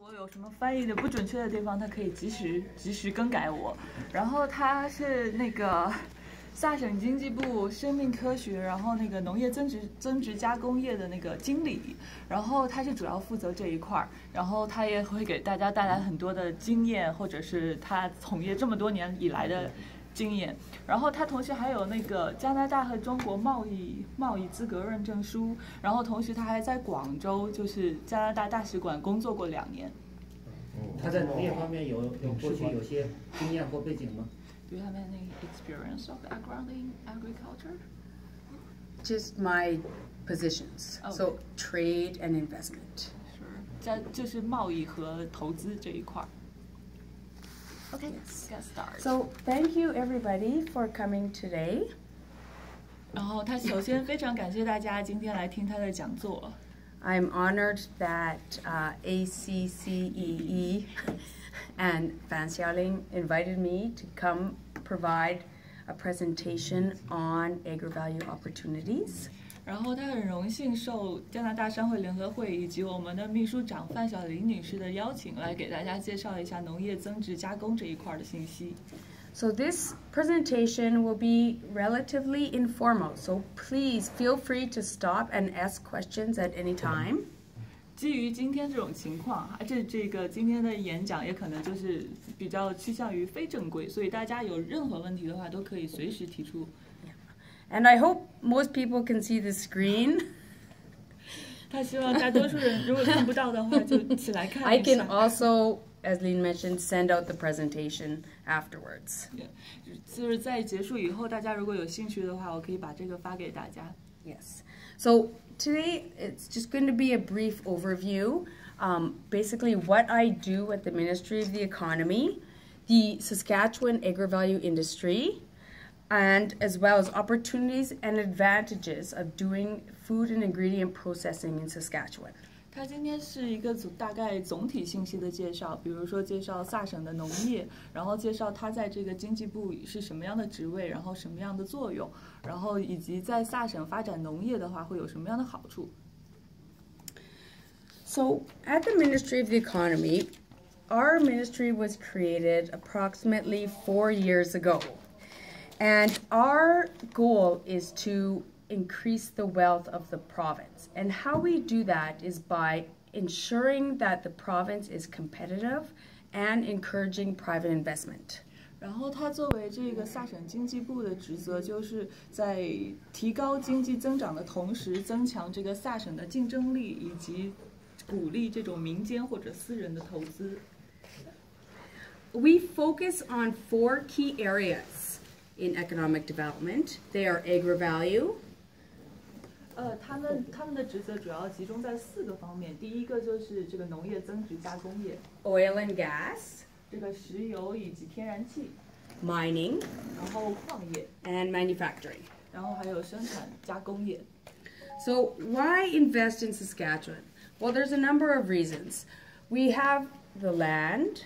果有什么翻译的不准确的地方，他可以及时更改我。然后他是那个萨省经济部生命科学，然后那个农业增值加工业的那个经理，然后他是主要负责这一块儿，然后他也会给大家带来很多的经验，或者是他从业这么多年以来的经验。然后他同时还有那个加拿大和中国贸易资格认证书，然后同时他还在广州就是加拿大大使馆工作过2年。他在农业方面有过去有些经验或背景吗？ Do you have any experience of background in agriculture? Just my positions, so trade and investment. 是，就是贸易和投资这一块。Okay, let's get started. So thank you everybody for coming today. 然后他首先非常感谢大家今天来听他的讲座。I'm honored that ACCEE and Fan Xiaoling invited me to come provide a presentation on agri-value opportunities. 然后他很荣幸受加拿大商会联合会以及我们的秘书长范晓玲女士的邀请，来给大家介绍一下农业增值加工这一块的信息。So this presentation will be relatively informal, so please feel free to stop and ask questions at any time. 基于今天这种情况，这个今天的演讲也可能就是比较趋向于非正规，所以大家有任何问题的话都可以随时提出。And I hope most people can see the screen. 他希望大多数人如果看不到的话，就起来看一下。I can also, as Lynn mentioned, send out the presentation afterwards. 就是在结束以后，大家如果有兴趣的话，我可以把这个发给大家。Yes. So today it's just going to be a brief overview. Basically, what I do at the Ministry of the Economy, the Saskatchewan agri-value industry, and as well as opportunities and advantages of doing food and ingredient processing in Saskatchewan. 他今天是一个大概总体信息的介绍，比如说介绍萨省的农业，然后介绍他在这个经济部是什么样的职位，然后什么样的作用，然后以及在萨省发展农业的话会有什么样的好处。So at the Ministry of the Economy, our ministry was created approximately 4 years ago. And our goal is to increase the wealth of the province. And how we do that is by ensuring that the province is competitive and encouraging private investment. 然后他作为这个萨省经济部的职责，就是在提高经济增长的同时，增强这个萨省的竞争力，以及鼓励这种民间或者私人的投资。We focus on 4 key areas in economic development. They are agri-value. 他们的职责主要集中在4个方面。第一个就是这个农业增值加工业 Oil and gas. 这个石油以及天然气 Mining. 然后矿业 And manufacturing. 然后还有生产加工业。So why invest in Saskatchewan? Well, there's a number of reasons. We have the land,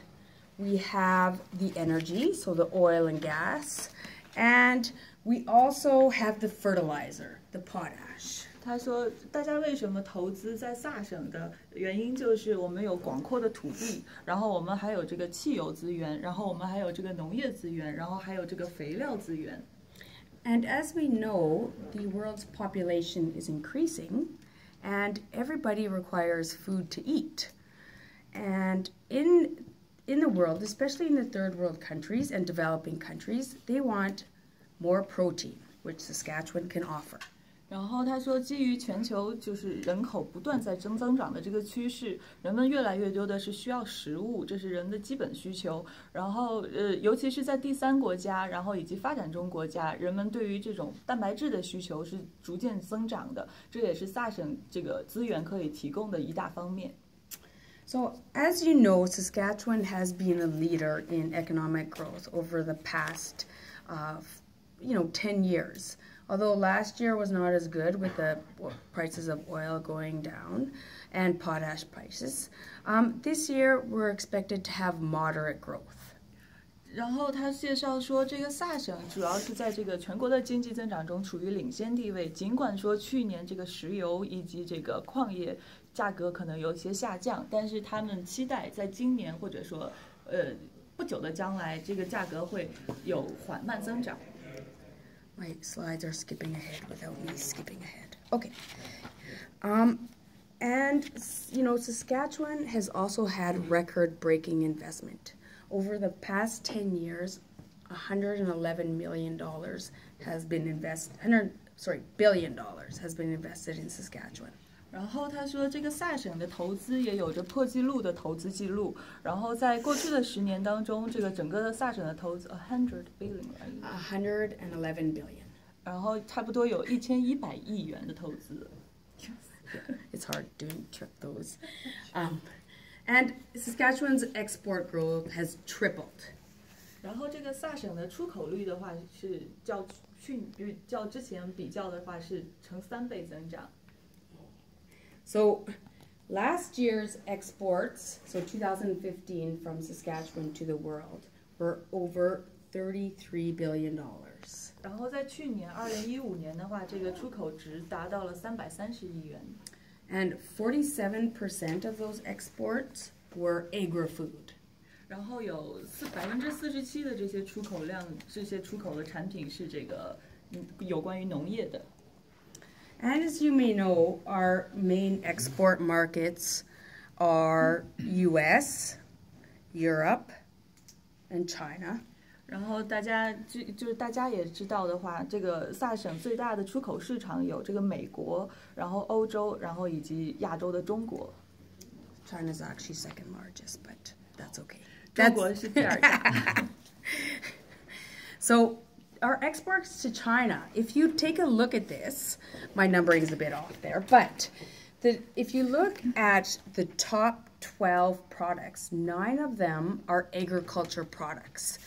we have the energy, so the oil and gas, and we also have the fertilizer, the potash. 他说，大家为什么投资在萨省的原因就是我们有广阔的土地，然后我们还有这个汽油资源，然后我们还有这个农业资源，然后还有这个肥料资源。And as we know, the world's population is increasing, and everybody requires food to eat. And in the world, especially in the third world countries and developing countries, they want more protein, which Saskatchewan can offer. 然后他说，基于全球就是人口不断在增长的这个趋势，人们越来越多的是需要食物，这是人的基本需求。然后尤其是在第3国家，然后以及发展中国家，人们对于这种蛋白质的需求是逐渐增长的，这也是萨省这个资源可以提供的一大方面。So, as you know, Saskatchewan has been a leader in economic growth over the past, 10 years. Although last year was not as good with the prices of oil going down and potash prices, this year we're expected to have moderate growth. 然后他介绍说，这个萨省主要是在这个全国的经济增长中处于领先地位。尽管说去年这个石油以及这个矿业价格可能有些下降，但是他们期待在今年或者说不久的将来，这个价格会有缓慢增长。My slides are skipping ahead without me skipping ahead. Okay. And, you know, Saskatchewan has also had record-breaking investment. Over the past 10 years, $111 million has been invested, billion dollars has been invested in Saskatchewan. 然后他说，这个萨省的投资也有着破纪录的投资记录。然后在过去的10年当中，这个整个的萨省的投资111 billion. 然后差不多有1100亿元的投资。It's hard to check those. And Saskatchewan's export growth has tripled. 然后这个萨省的出口率的话是较之前比较的话是成3倍增长。So last year's exports, so 2015 from Saskatchewan to the world, were over $33 billion. 然后在去年2015年的话，这个出口值达到了330亿元。And 47% of those exports were agri-food. 然后有47%的这些出口量，这些出口的产品是这个有关于农业的。And as you may know, our main export markets are US, Europe, and China. 然后大家也知道的话，这个萨省最大的出口市场有这个美国，然后欧洲，然后以及亚洲的中国。China's actually second largest, but that's okay. 中国是第2大。So our exports to China, if you take a look at this, my numbering is a bit off there, but if you look at the top 12 products, 9 of them are agriculture products.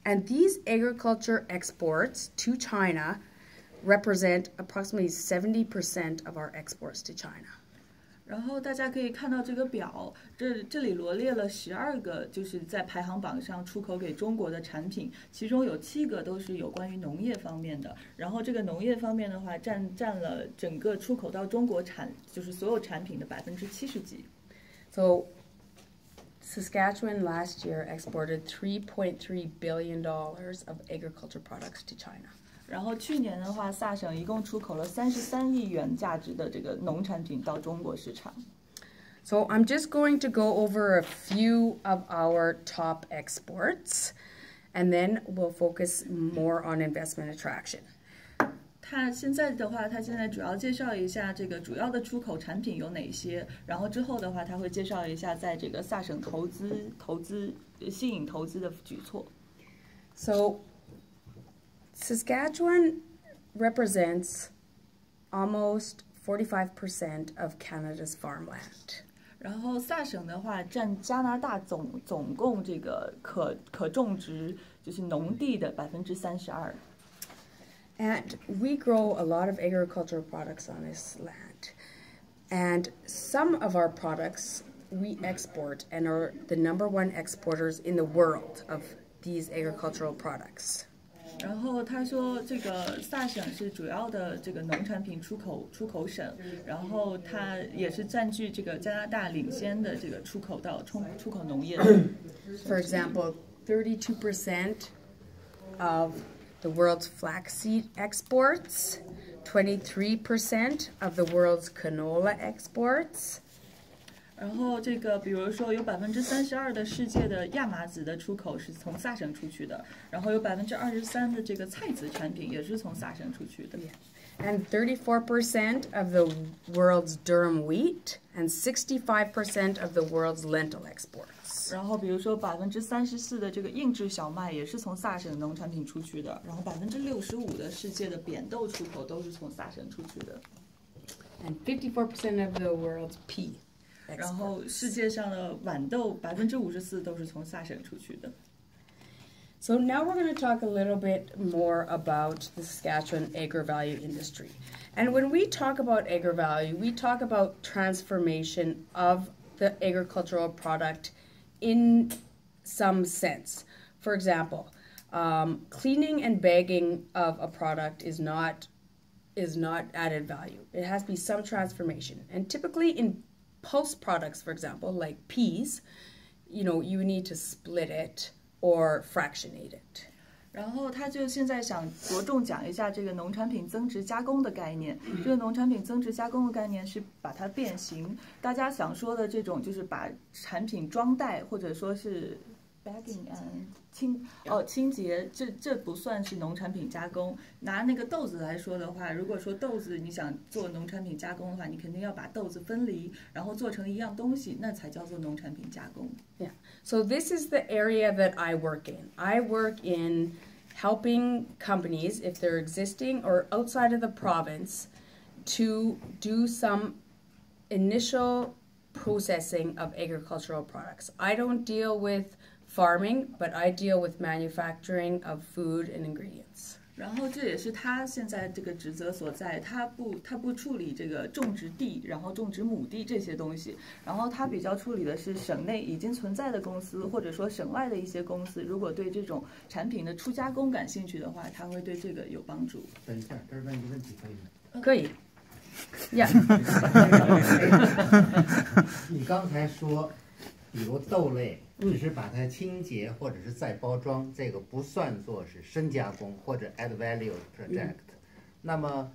And these agriculture exports to China represent approximately 70% of our exports to China. 然后大家可以看到这个表，这里罗列了12个，就是在排行榜上出口给中国的产品，其中有7个都是有关于农业方面的。然后这个农业方面的话，占了整个出口到中国就是所有产品的70%几。So Saskatchewan last year exported $3.3 billion of agriculture products to China. 然后去年的话，萨省一共出口了33亿元价值的这个农产品到中国市场。So I'm just going to go over a few of our top exports, and then we'll focus more on investment attraction. 他现在主要介绍一下这个主要的出口产品有哪些，然后之后的话，他会介绍一下在这个萨省吸引投资的举措。So Saskatchewan represents almost 45% of Canada's farmland. 然后萨省的话占加拿大总共这个可种植就是农地的32%。And we grow a lot of agricultural products on this land. And some of our products we export and are the #1 exporters in the world of these agricultural products. 然后他说，这个萨省是主要的这个农产品出口省，然后它也是占据这个加拿大领先的这个出口农业的。For example, 32% of the world's flaxseed exports, 23% of the world's canola exports. 然后这个，比如说有32%的世界的亚麻籽的出口是从萨省出去的，然后有23%的这个菜籽产品也是从萨省出去的。And 34% of the world's durum wheat and 65% of the world's lentil exports. 然后比如说34%的这个硬质小麦也是从萨省农产品出去的，然后65%的世界的扁豆出口都是从萨省出去的。And 54% of the world's pea. 然后世界上的豌豆54%都是从萨省出去的。So now we're going to talk a little bit more about the Saskatchewan agri-value industry. And when we talk about agri-value, we talk about transformation of the agricultural product in some sense. For example, cleaning and bagging of a product is not added value. It has to be some transformation. And typically in pulse products, for example, like peas, you need to split it or fractionate it. 然后他就现在想着重讲一下这个农产品增值加工的概念。这个农产品增值加工的概念是把它变形。大家想说的这种就是把产品装袋或者说是 bagging and 清洁，这不算是农产品加工。拿那个豆子来说的话，如果说豆子你想做农产品加工的话，你肯定要把豆子分离，然后做成一样东西，那才叫做农产品加工。Yeah. So this is the area that I work in. I work in helping companies, if they're existing or outside of the province, to do some initial processing of agricultural products. I don't deal with farming, but I deal with manufacturing of food and ingredients. 然后这也是他现在这个职责所在，他不处理这个种植地，然后种植亩地这些东西，然后他比较处理的是省内已经存在的公司，或者说省外的一些公司，如果对这种产品的初加工感兴趣的话，他会对这个有帮助。等一下，这儿问一个问题可以吗？可以。Yeah. 你刚才说，比如豆类，只是把它清洁或者是再包装，这个不算作是深加工或者 add value project。那么，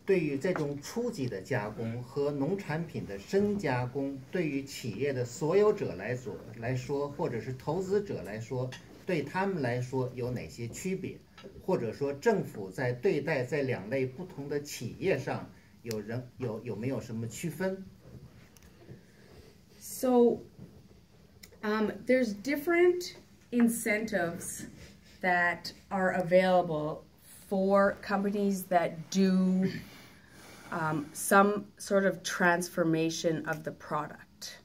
对于这种初级的加工和农产品的深加工，对于企业的所有者来说，或者是投资者来说，对他们来说有哪些区别？或者说，政府在对待这两类不同的企业上，有没有什么区分？ So, there's different incentives that are available for companies that do some sort of transformation of the product.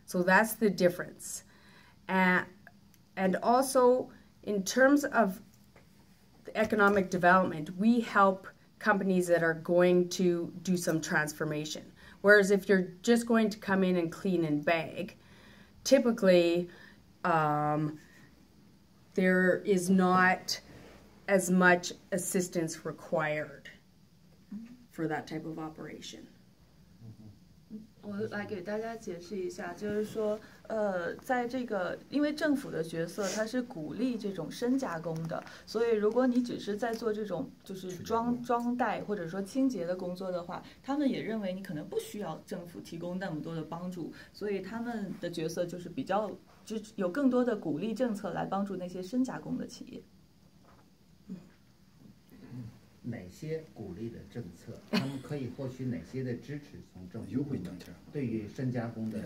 So that's the difference. And also, in terms of economic development, we help companies that are going to do some transformation. Whereas if you're just going to come in and clean and bag, typically there is not as much assistance required for that type of operation. 我来给大家解释一下，就是说，在这个，因为政府的角色它是鼓励这种深加工的，所以如果你只是在做这种就是装袋或者说清洁的工作的话，他们也认为你可能不需要政府提供那么多的帮助，所以他们的角色就是就有更多的鼓励政策来帮助那些深加工的企业。哪些鼓励的政策？他们可以获取哪些的支持？从政府对于深加工的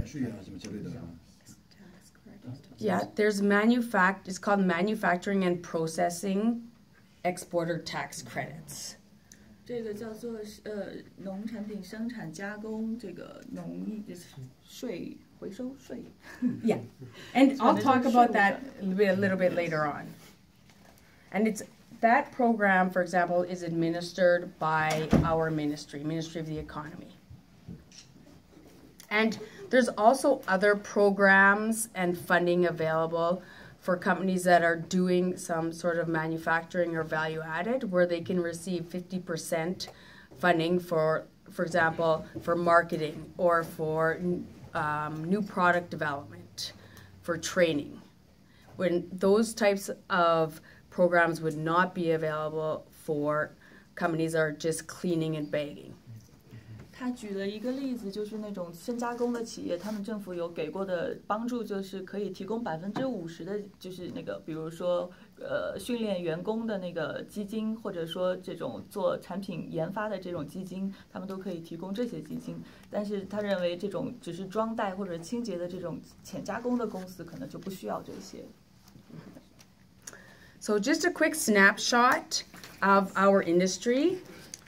Yeah, there's it's called manufacturing and processing exporter tax credits. 这个叫做农产品生产加工这个农业税回收税。Yeah, and I'll talk about that a little bit later on. And that program, for example, is administered by our Ministry of the Economy. And there's also other programs and funding available for companies that are doing some sort of manufacturing or value added, where they can receive 50% funding for example, for marketing or for new product development, for training. When those types of programs would not be available for companies that are just cleaning and bagging. 他举了一个例子，就是那种深加工的企业，他们政府有给过的帮助，就是可以提供50%的，就是那个，比如说训练员工的那个基金，或者说这种做产品研发的这种基金，他们都可以提供这些基金。但是他认为这种只是装袋或者清洁的这种浅加工的公司，可能就不需要这些。So just a quick snapshot of our industry.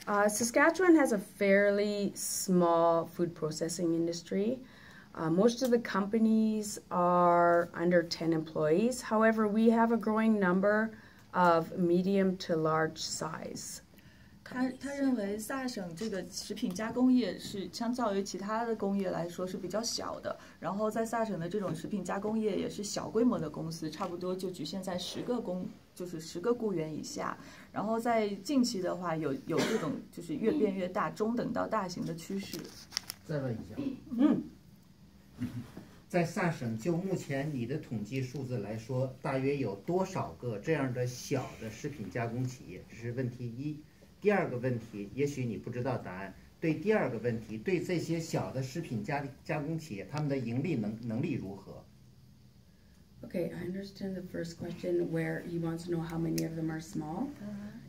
Saskatchewan has a fairly small food processing industry. Most of the companies are under 10 employees. However, we have a growing number of medium to large size. 他认为萨省这个食品加工业是相较于其他的工业来说是比较小的，然后在萨省的这种食品加工业也是小规模的公司，差不多就局限在10个雇员以下。然后在近期的话，有这种就是越变越大，中等到大型的趋势。再问一下，在萨省就目前你的统计数字来说，大约有多少个这样的小的食品加工企业？这是问题一。第二个问题，也许你不知道答案。对第二个问题，对这些小的食品加工企业，他们的盈利能力如何？ Okay, I understand the first question where he wants to know how many of them are small.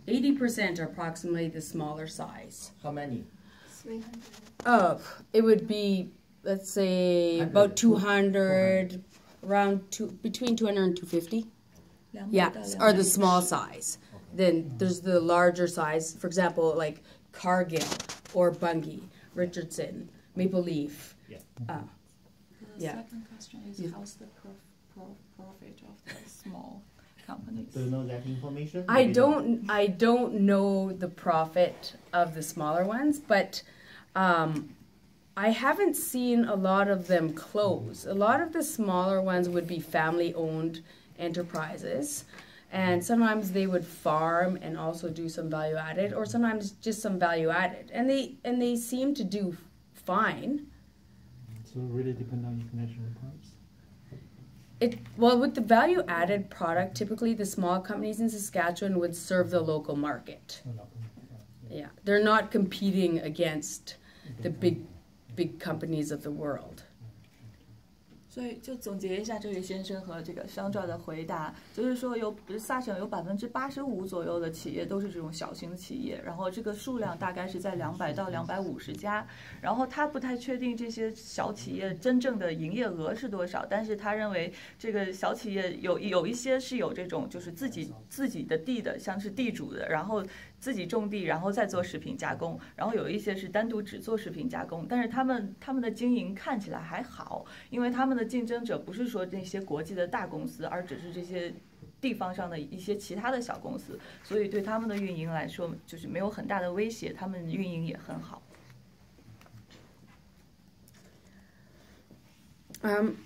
80% are approximately the smaller size. How many? 300. It would be, let's say, about 200, between 200 and 250. Yeah, are the small size. Then there's the larger size, for example, like Cargill or Bunge, Richardson, Maple Leaf. Yeah. The second question is how's the profit of the small companies? Do you know that information? I don't know the profit of the smaller ones, but I haven't seen a lot of them close. A lot of the smaller ones would be family-owned enterprises, and sometimes they would farm and also do some value added, or sometimes just some value added, and they seem to do fine. So it really depends on international price. Well, with the value-added product, typically the small companies in Saskatchewan would serve the local market. Yeah, they're not competing against the big companies of the world. 所以就总结一下这位先生和这个商转的回答，就是说萨省有85%左右的企业都是这种小型企业，然后这个数量大概是在200到250家，然后他不太确定这些小企业真正的营业额是多少，但是他认为这个小企业有一些是有这种就是自己的地的，像是地主的，然后自己种地，然后再做食品加工，然后有一些是单独只做食品加工，但是他们的经营看起来还好，因为他们的竞争者不是说那些国际的大公司，而只是这些地方上的一些其他的小公司，所以对他们的运营来说就是没有很大的威胁，他们运营也很好。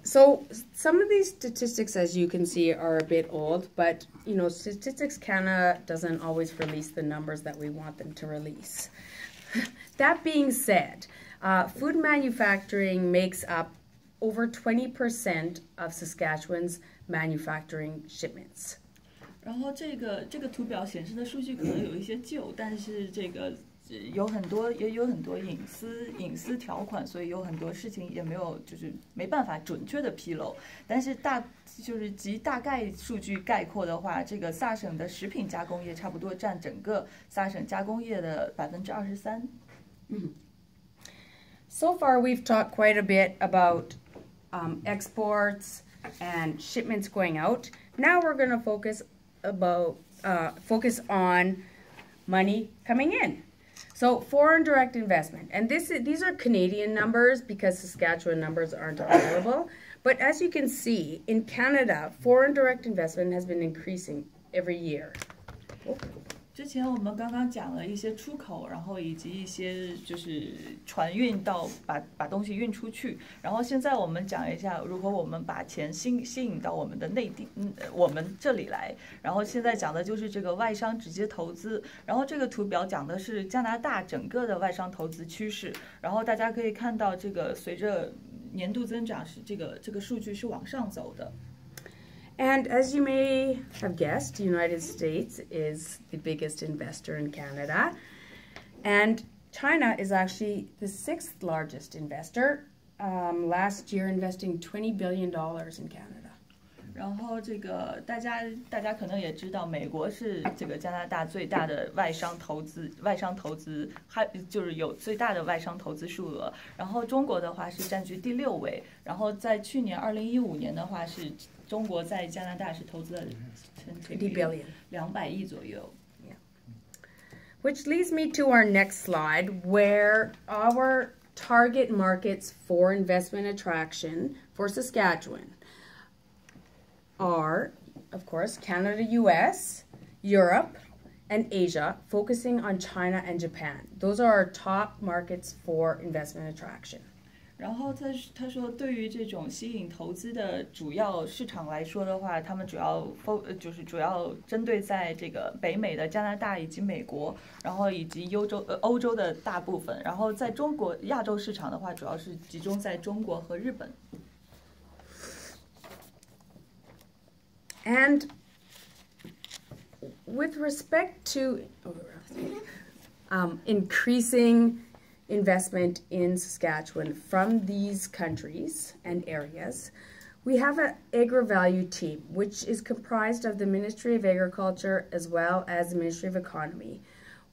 So some of these statistics, as you can see, are a bit old, but Statistics Canada doesn't always release the numbers that we want them to release. That being said, food manufacturing makes up over 20% of Saskatchewan's manufacturing shipments. 然后这个图表显示的数据可能有一些旧，但是这个也有很多隐私条款，所以有很多事情也没有就是没办法准确的披露。但是大概数据概括的话，这个萨省的食品加工业差不多占整个萨省加工业的23%。So far, we've talked quite a bit about exports and shipments going out. Now we're going to focus on money coming in. So foreign direct investment, and these are Canadian numbers because Saskatchewan numbers aren't available. But as you can see, in Canada, foreign direct investment has been increasing every year. 之前我们刚刚讲了一些出口，然后以及一些就是船运到把东西运出去，然后现在我们讲一下如何我们把钱吸引到我们的内地，我们这里来。然后现在讲的就是这个外商直接投资，然后这个图表讲的是加拿大整个的外商投资趋势，然后大家可以看到这个随着年度增长是这个数据是往上走的。And as you may have guessed, the United States is the biggest investor in Canada. And China is actually the 6th largest investor, last year investing $20 billion in Canada. 然后这个大家可能也知道，美国是这个加拿大最大的外商投资，还就是有最大的外商投资数额。然后中国的话是占据第6位，然后在去年2015年的话是中国在加拿大是投资了$20 billion, 200亿左右。Which leads me to our next slide, where our target markets for investment attraction for Saskatchewan are, of course, Canada, US, Europe, and Asia, focusing on China and Japan. Those are our top markets for investment attraction. 然后他说，对于这种吸引投资的主要市场来说的话，他们主要针对在这个北美的加拿大以及美国，然后以及欧洲的大部分。然后在中国亚洲市场的话，主要是集中在中国和日本。And with respect to increasing investment in Saskatchewan from these countries and areas, we have an agri-value team, which is comprised of the Ministry of Agriculture as well as the Ministry of Economy,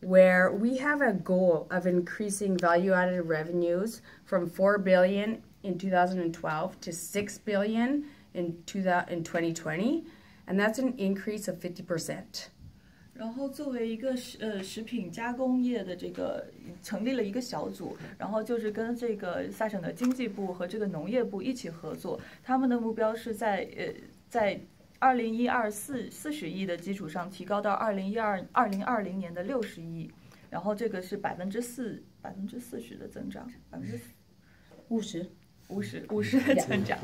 where we have a goal of increasing value-added revenues from $4 billion in 2012 to $6 billion in 2020, and that's an increase of 50%. 然后作为一个食品加工业的这个成立了一个小组，然后就是跟这个萨省的经济部和这个农业部一起合作，他们的目标是在2012 40亿的基础上提高到2020年的60亿，然后这个是40%的增长，50的增长。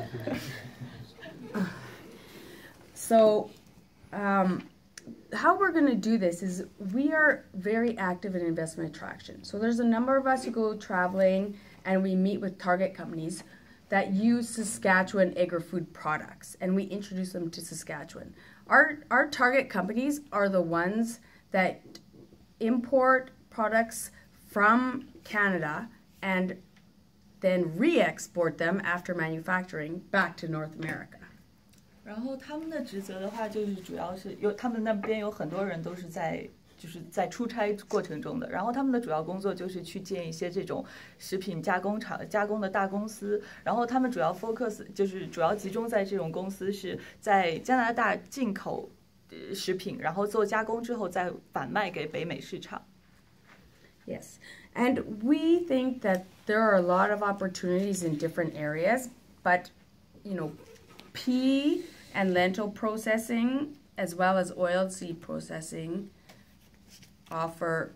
So, how we're going to do this is we are very active in investment attraction. So there's a number of us who go traveling and we meet with target companies that use Saskatchewan agri-food products, and we introduce them to Saskatchewan. Our target companies are the ones that import products from Canada and then re-export them after manufacturing back to North America. 然后他们的职责的话，就是主要是他们那边有很多人都是在出差过程中的，然后他们的主要工作就是去见一些这种食品加工的大公司，然后他们主要 focus 就是主要集中在这种公司是在加拿大进口食品，然后做加工之后再反卖给北美市场。Yes, and we think that there are a lot of opportunities in different areas, but pea and lentil processing, as well as oilseed processing, offer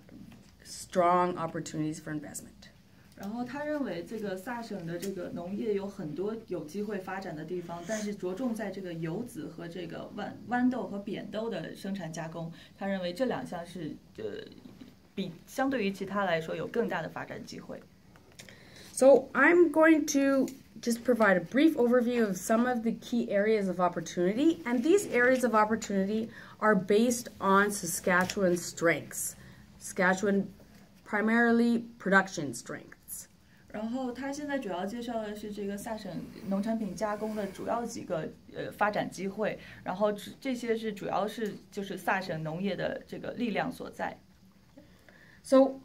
strong opportunities for investment. 然后他认为这个萨省的这个农业有很多有机会发展的地方，但是着重在这个油籽和这个豌豆和扁豆的生产加工。他认为这两项是比相对于其他来说有更大的发展机会。So I'm going to just provide a brief overview of some of the key areas of opportunity, and these areas of opportunity are based on Saskatchewan's strengths. Saskatchewan primarily production strengths. 然后他现在主要介绍的是这个萨省农产品加工的主要几个发展机会，然后这些是主要是就是萨省农业的这个力量所在。So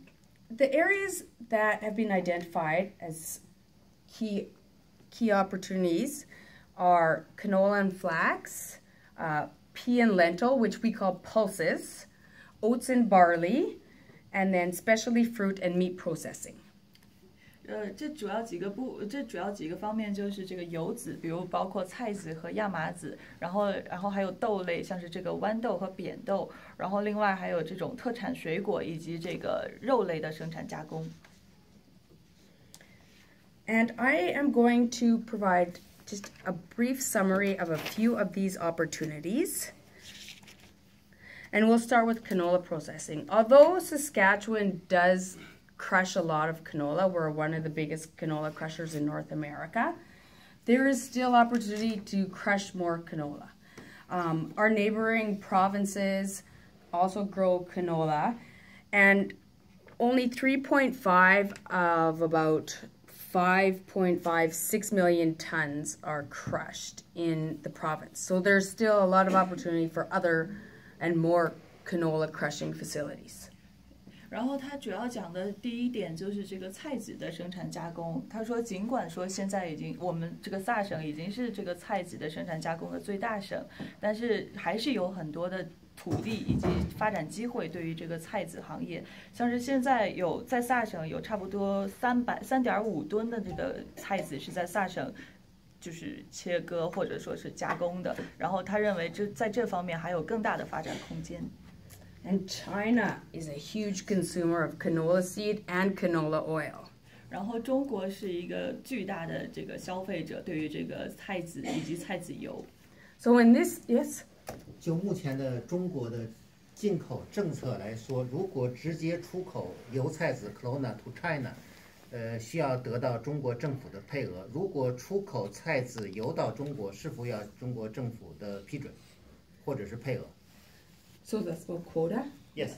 the areas that have been identified as key opportunities are canola and flax, pea and lentil, which we call pulses, oats and barley, and then specialty fruit and meat processing. 这主要几个方面就是这个油籽，比如包括菜籽和亚麻籽，然后还有豆类，像是这个豌豆和扁豆，然后另外还有这种特产水果以及这个肉类的生产加工。And I am going to provide just a brief summary of a few of these opportunities. And we'll start with canola processing. Although Saskatchewan does crush a lot of canola, we're one of the biggest canola crushers in North America, there is still opportunity to crush more canola. Our neighboring provinces also grow canola, and only 3.5 of about 5.56 million tons are crushed in the province. So there's still a lot of opportunity for other and more canola crushing facilities. 然后他主要讲的第一点就是这个菜籽的生产加工。他说，尽管说现在我们这个萨省已经是这个菜籽的生产加工的最大省，但是还是有很多的土地以及发展机会对于这个菜籽行业。像是现在在萨省有差不多3.5吨的这个菜籽是在萨省就是切割或者说是加工的。然后他认为在这方面还有更大的发展空间。And China is a huge consumer of canola seed and canola oil. 然后中国是一个巨大的这个消费者，对于这个菜籽以及菜籽油。So in this, yes. 就目前的中国的进口政策来说，如果直接出口油菜籽 clona to China，需要得到中国政府的配额。如果出口菜籽油到中国，是否要中国政府的批准，或者是配额 So that's about quota?？Yes.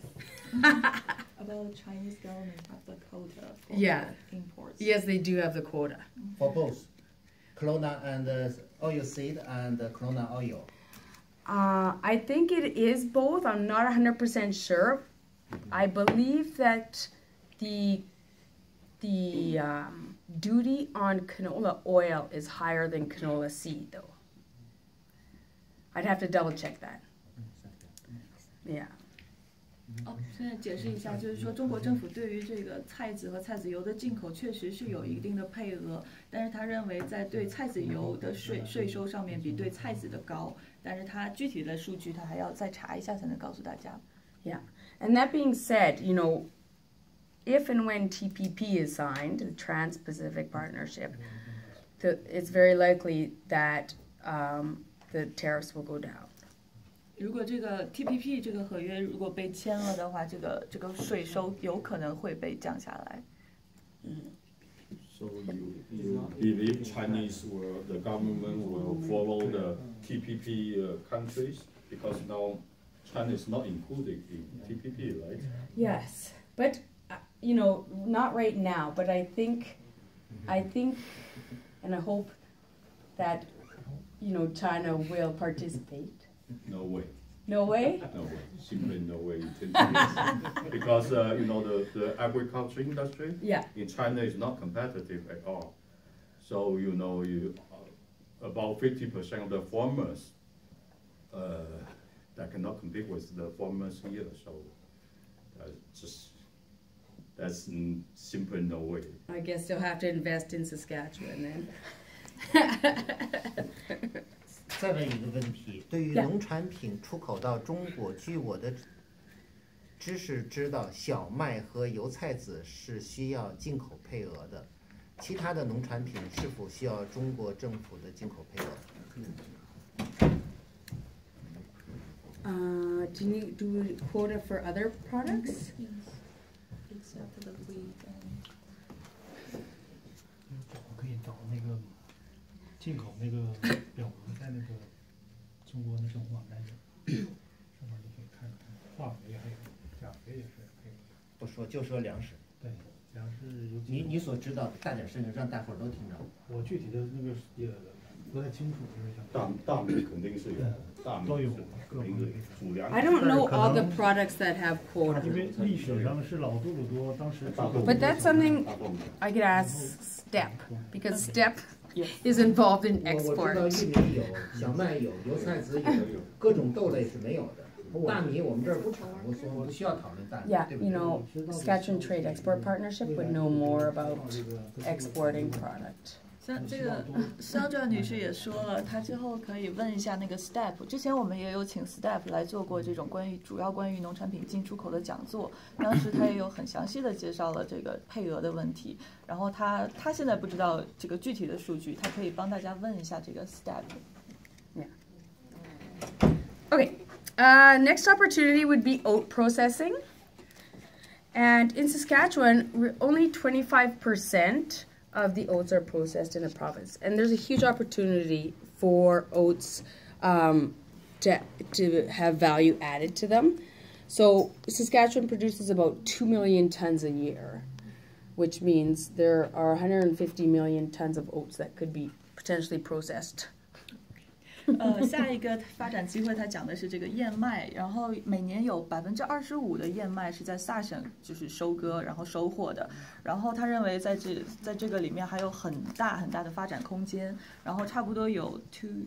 About Chinese government have the quota for Yeah. imports. Yes, they do have the quota. For both clona and oil seed and clona oil. I think it is both. I'm not 100% sure. I believe that the duty on canola oil is higher than canola seed, though. I'd have to double check that. Yeah. 现在解释一下，就是说中国政府对于这个菜籽和菜籽油的进口确实是有一定的配额，但是他认为在对菜籽油的税收上面比对菜籽的高，但是他具体的数据他还要再查一下才能告诉大家。Yeah. And that being said, you know, if and when TPP is signed, the Trans-Pacific Partnership, it's very likely that the tariffs will go down. 如果这个 TPP 这个合约如果被签了的话，这个税收有可能会被降下来。So you believe Chinese will, the government will follow the TPP countries because now China is not included in TPP, right? Yes, but you know, not right now. But I think, and I hope that you know China will participate. No way. No way. No way. Simply no way. Because you know the agriculture industry Yeah. in China is not competitive at all. So you know about 50% of the farmers that cannot compete with the farmers here. So that's simply no way. I guess they'll have to invest in Saskatchewan then. 再问一个问题，对于农产品出口到中国，据我的知识知道，小麦和油菜籽是需要进口配额的，其他的农产品是否需要中国政府的进口配额？ Do you do quota for other products? Except the wheat and 我可以找那个进口那个表格，在那个中国那政府网站上，上面就可以看看，化肥还有钾肥也是可以。不说就说粮食，对，粮食有你所知道的大点声音，让大伙儿都听着。我具体的那个也不太清楚，就是像大米肯定是有，大米都有肯定是主粮。 I don't know all the products that have 因 quota. 为历史上是老杜鲁多当时。 But that's something I could ask Step, because Step is involved in 我知道 export. 玉米有，小麦有，油菜籽有，各种豆类是没有的。大米我们这儿不产，我说不需要讨论大米， Yeah, 对不 you 对？ know, Saskatchewan Trade Export Partnership would know more about exporting product. 像这个肖战女士也说了，她之后可以问一下那个 STEP。之前我们也有请 STEP 来做过这种主要关于农产品进出口的讲座，当时她也有很详细的介绍了这个配额的问题。然后她现在不知道这个具体的数据，她可以帮大家问一下这个 STEP。 Okay, next opportunity would be oat processing. And in Saskatchewan, only 25% of the oats are processed in the province. And there's a huge opportunity for oats to have value added to them. So Saskatchewan produces about 2 million tons a year, which means there are 150 million tons of oats that could be potentially processed. 下一个发展机会，他讲的是这个燕麦，然后每年有25%的燕麦是在萨省就是收割然后收获的，然后他认为在这个里面还有很大的发展空间，然后差不多有2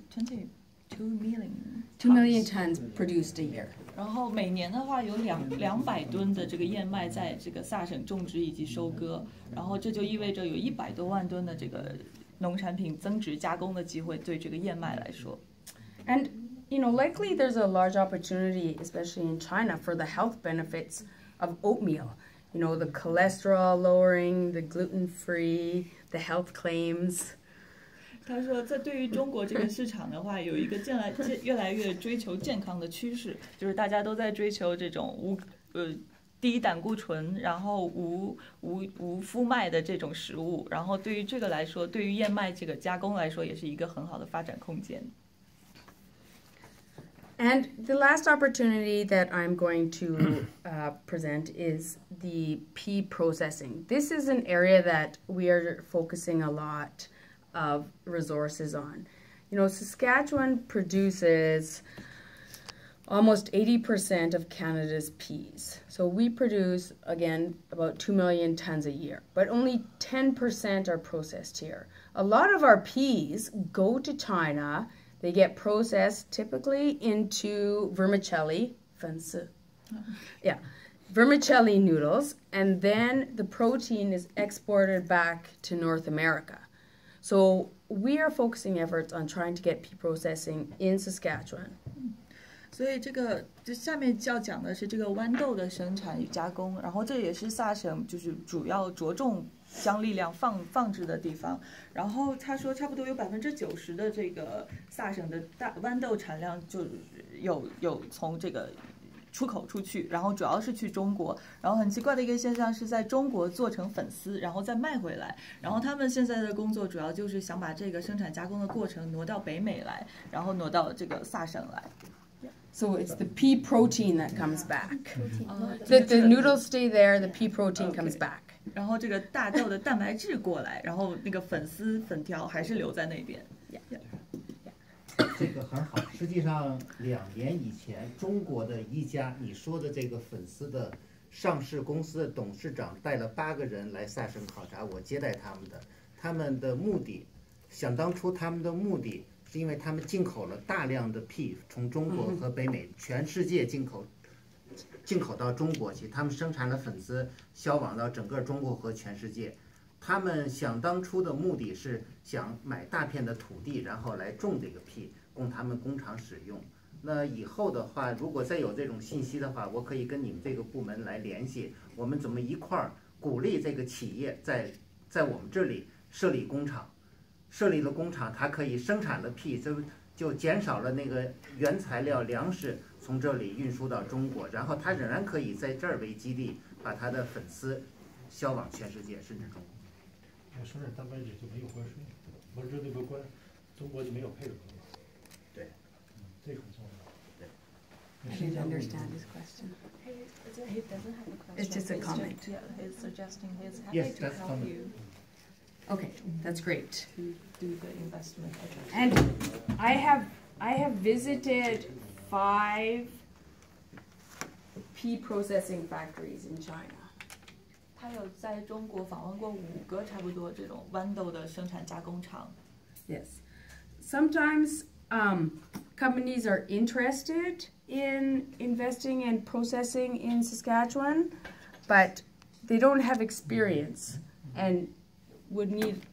million tons produced a year. 然后每年的话有200吨的这个燕麦在这个萨省种植以及收割，然后这就意味着有100多万吨的这个农产品增值加工的机会，对这个燕麦来说。 And, you know, likely there's a large opportunity, especially in China, for the health benefits of oatmeal. you know, the cholesterol lowering, the gluten-free, the health claims. 他说，在对于中国这个市场的话，有一个越来越追求健康的趋势，就是大家都在追求这种低胆固醇，然后无麸麦的这种食物，然后对于这个来说，对于燕麦这个加工来说，也是一个很好的发展空间。And the last opportunity that I'm going to present is the pea processing. This is an area that we are focusing a lot of resources on. You know, Saskatchewan produces almost 80% of Canada's peas. So we produce, again, about 2 million tons a year, but only 10% are processed here. A lot of our peas go to China. They get processed typically into vermicelli, vermicelli noodles, and then the protein is exported back to North America. So we are focusing efforts on trying to get pea processing in Saskatchewan. 所以这下面要讲的是这个豌豆的生产与加工，然后这也是萨省就是主要着重将力量放置的地方。然后他说，差不多有90%的这个萨省的豌豆产量就有从这个出口出去，然后主要是去中国。然后很奇怪的一个现象是在中国做成粉丝，然后再卖回来。然后他们现在的工作主要就是想把这个生产加工的过程挪到北美来，然后挪到这个萨省来。So it's the pea protein that comes back. The noodles stay there, the pea protein comes back. 然后这个大豆的蛋白质过来，然后那个粉条还是留在那边。这个很好。实际上2年以前，中国的一家你说的这个粉丝的上市公司的董事长带了8个人来萨省考察，我接待他们的。他们的目的，想当初他们的目的是因为他们进口了大量的 pea 从中国和北美全世界进口到中国去，他们生产了粉丝销往到整个中国和全世界。他们想当初的目的是想买大片的土地，然后来种这个 pea，供他们工厂使用。那以后的话，如果再有这种信息的话，我可以跟你们这个部门来联系，我们怎么一块儿鼓励这个企业在我们这里设立工厂。设立了工厂，它可以生产了 pea， 就减少了那个原材料粮食从这里运输到中国，然后它仍然可以在这儿为基地，把它的粉丝销往全世界，甚至中国。生产蛋白质就没有关税，完之后那个中国就没有配额了。对，这很重要。对。I didn't understand his question. He doesn't have a question. It's just a comment. He's suggesting he's happy to help you. Okay, that's great. To do the investment. And I have visited 5 pea processing factories in China. 他有在中国访问过5个差不多这种豌豆的生产加工厂。Yes. Sometimes companies are interested in investing and processing in Saskatchewan, but they don't have experience and would need